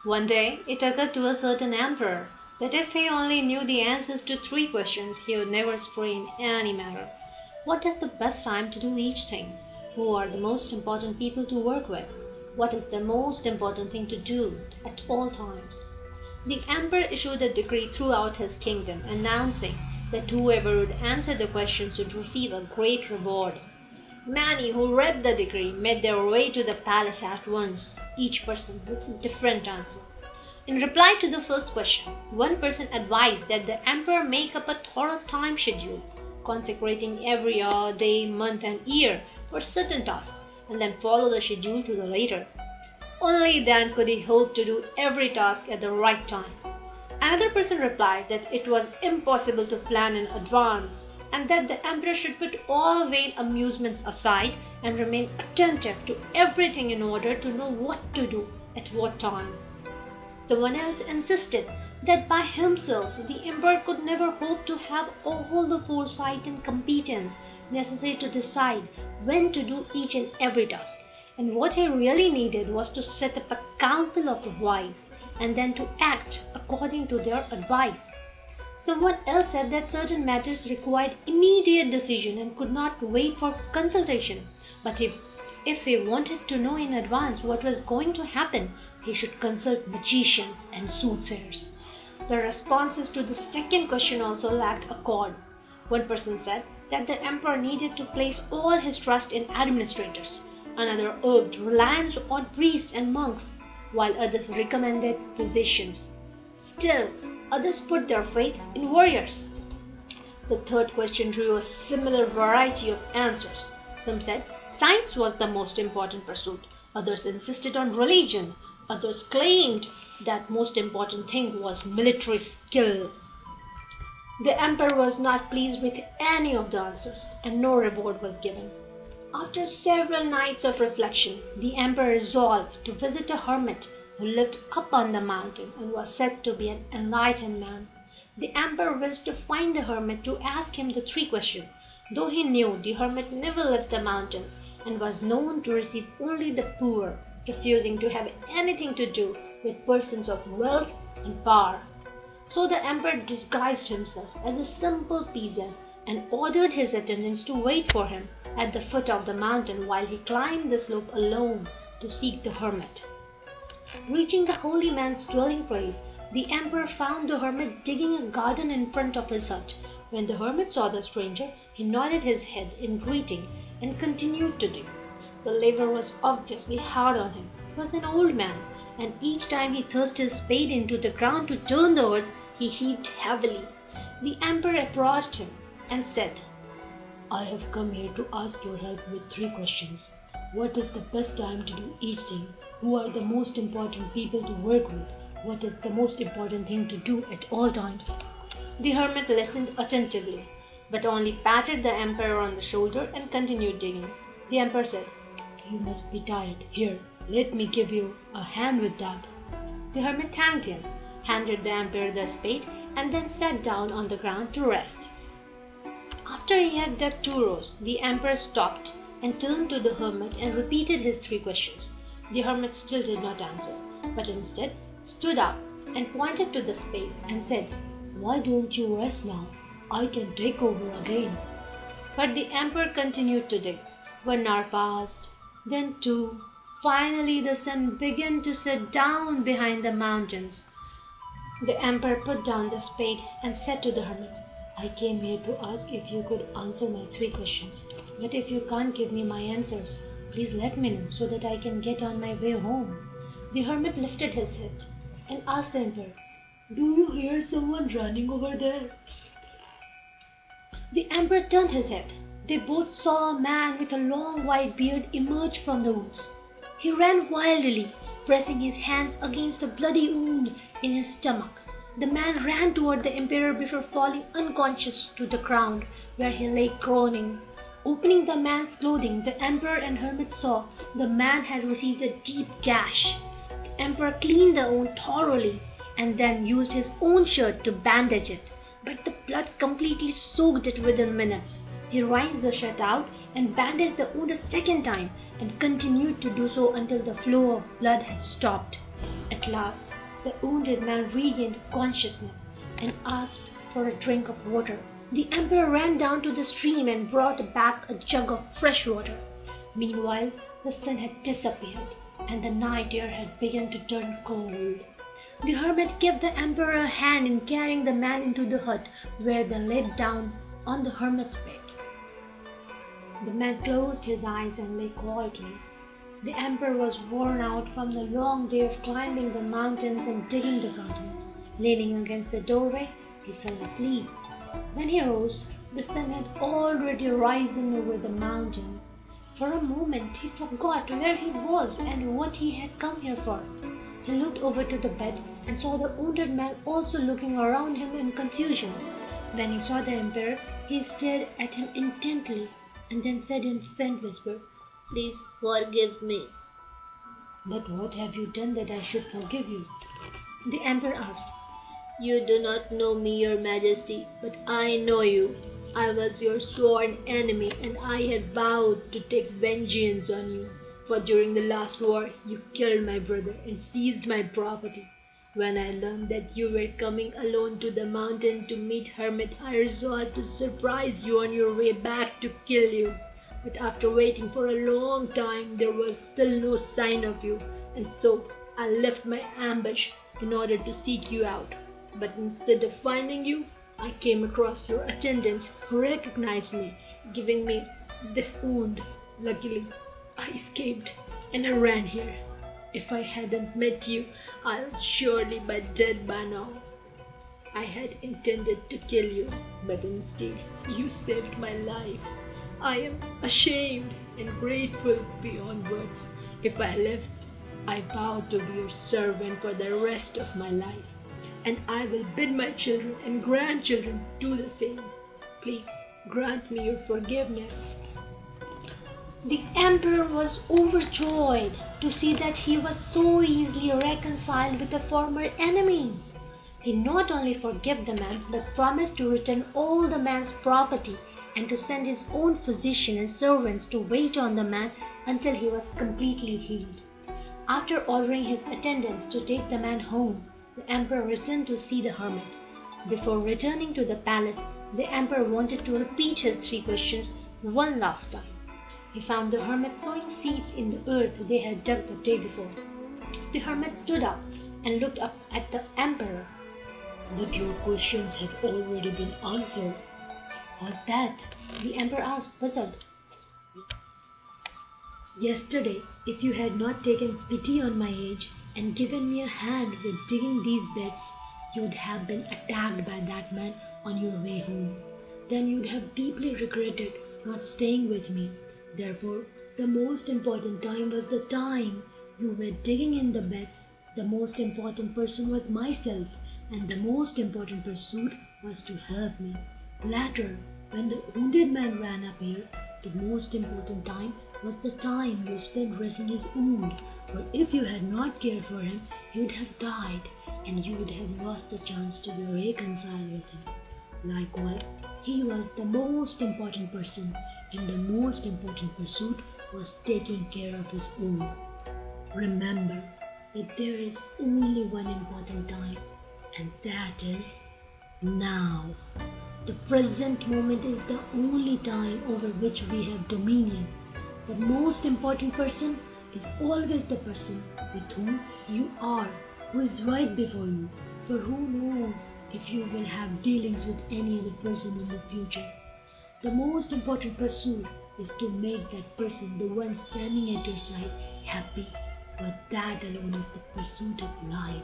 One day, it occurred to a certain emperor that if he only knew the answers to 3 questions, he would never stray in any matter. What is the best time to do each thing? Who are the most important people to work with? What is the most important thing to do at all times? The emperor issued a decree throughout his kingdom announcing that whoever would answer the questions would receive a great reward. Many who read the decree made their way to the palace at once, each person with a different answer. In reply to the first question, one person advised that the emperor make up a thorough time schedule, consecrating every hour, day, month, and year for certain tasks, and then follow the schedule to the letter. Only then could he hope to do every task at the right time. Another person replied that it was impossible to plan in advance, and that the emperor should put all vain amusements aside and remain attentive to everything in order to know what to do at what time. Someone else insisted that by himself the emperor could never hope to have all the foresight and competence necessary to decide when to do each and every task, and what he really needed was to set up a council of the wise and then to act according to their advice. Someone else said that certain matters required immediate decision and could not wait for consultation. But if he wanted to know in advance what was going to happen, he should consult magicians and soothsayers. The responses to the second question also lacked accord. One person said that the emperor needed to place all his trust in administrators. Another urged reliance on priests and monks, while others recommended physicians. Still, others put their faith in warriors. The third question drew a similar variety of answers. Some said science was the most important pursuit. Others insisted on religion. Others claimed that most important thing was military skill. The emperor was not pleased with any of the answers, and no reward was given. After several nights of reflection, the emperor resolved to visit a hermit who lived up on the mountain and was said to be an enlightened man. The emperor wished to find the hermit to ask him the 3 questions, though he knew the hermit never left the mountains and was known to receive only the poor, refusing to have anything to do with persons of wealth and power. So the emperor disguised himself as a simple peasant and ordered his attendants to wait for him at the foot of the mountain while he climbed the slope alone to seek the hermit. Reaching the holy man's dwelling place, the emperor found the hermit digging a garden in front of his hut. When the hermit saw the stranger, he nodded his head in greeting and continued to dig. The labor was obviously hard on him. He was an old man, and each time he thrust his spade into the ground to turn the earth, he heaved heavily. The emperor approached him and said, "I have come here to ask your help with 3 questions. What is the best time to do each thing? Who are the most important people to work with? What is the most important thing to do at all times?" The hermit listened attentively, but only patted the emperor on the shoulder and continued digging. The emperor said, "You must be tired. Here, let me give you a hand with that." The hermit thanked him, handed the emperor the spade, and then sat down on the ground to rest. After he had dug 2 rows, the emperor stopped and turned to the hermit and repeated his 3 questions. The hermit still did not answer, but instead stood up and pointed to the spade and said, "Why don't you rest now? I can take over again." But the emperor continued to dig. 1 hour passed, then 2. Finally, the sun began to set down behind the mountains. The emperor put down the spade and said to the hermit, "I came here to ask if you could answer my 3 questions. But if you can't give me my answers, please let me know so that I can get on my way home." The hermit lifted his head and asked the emperor, "Do you hear someone running over there?" The emperor turned his head. They both saw a man with a long white beard emerge from the woods. He ran wildly, pressing his hands against a bloody wound in his stomach. The man ran toward the emperor before falling unconscious to the ground, where he lay groaning. Opening the man's clothing, the emperor and hermit saw the man had received a deep gash. The emperor cleaned the wound thoroughly and then used his own shirt to bandage it, but the blood completely soaked it within minutes. He wrenched the shirt out and bandaged the wound a second time and continued to do so until the flow of blood had stopped. At At last, the wounded man regained consciousness and asked for a drink of water. The emperor ran down to the stream and brought back a jug of fresh water. Meanwhile, the sun had disappeared and the night air had begun to turn cold. The hermit gave the emperor a hand in carrying the man into the hut, where they laid down on the hermit's bed. The man closed his eyes and lay quietly. The emperor was worn out from the long day of climbing the mountains and digging the garden. Leaning against the doorway, he fell asleep. When he rose, the sun had already risen over the mountain. For a moment he forgot where he was and what he had come here for. He looked over to the bed and saw the wounded man also looking around him in confusion. When he saw the emperor, he stared at him intently and then said in a faint whisper, "Please forgive me." "But what have you done that I should forgive you?" the emperor asked. "You do not know me, your majesty, but I know you. I was your sworn enemy and I had vowed to take vengeance on you. For during the last war, you killed my brother and seized my property. When I learned that you were coming alone to the mountain to meet Hermit, I resolved to surprise you on your way back to kill you. But after waiting for a long time, there was still no sign of you, and so I left my ambush in order to seek you out. But instead of finding you, I came across your attendant who recognized me, giving me this wound. Luckily, I escaped and I ran here. If I hadn't met you, I would surely be dead by now. I had intended to kill you, but instead you saved my life. I am ashamed and grateful beyond words. If I live, I vow to be your servant for the rest of my life, and I will bid my children and grandchildren do the same. Please grant me your forgiveness." The emperor was overjoyed to see that he was so easily reconciled with a former enemy. He not only forgave the man, but promised to return all the man's property and to send his own physician and servants to wait on the man until he was completely healed. After ordering his attendants to take the man home, the emperor returned to see the hermit. Before returning to the palace, the emperor wanted to repeat his 3 questions one last time. He found the hermit sowing seeds in the earth they had dug the day before. The hermit stood up and looked up at the emperor. "But your questions have already been answered." "What's that?" the emperor asked, puzzled. "Yesterday, if you had not taken pity on my age and given me a hand with digging these beds, you would have been attacked by that man on your way home. Then you would have deeply regretted not staying with me. Therefore, the most important time was the time you were digging in the beds. The most important person was myself, and the most important pursuit was to help me. Later, when the wounded man ran up here, the most important time was the time you spent dressing his wound. For if you had not cared for him, he would have died, and you would have lost the chance to be reconciled with him. Likewise, he was the most important person, and the most important pursuit was taking care of his wound. Remember that there is only one important time, and that is now. The present moment is the only time over which we have dominion. The most important person is always the person with whom you are, who is right before you. For who knows if you will have dealings with any other person in the future. The most important pursuit is to make that person, the one standing at your side, happy. For that alone is the pursuit of life.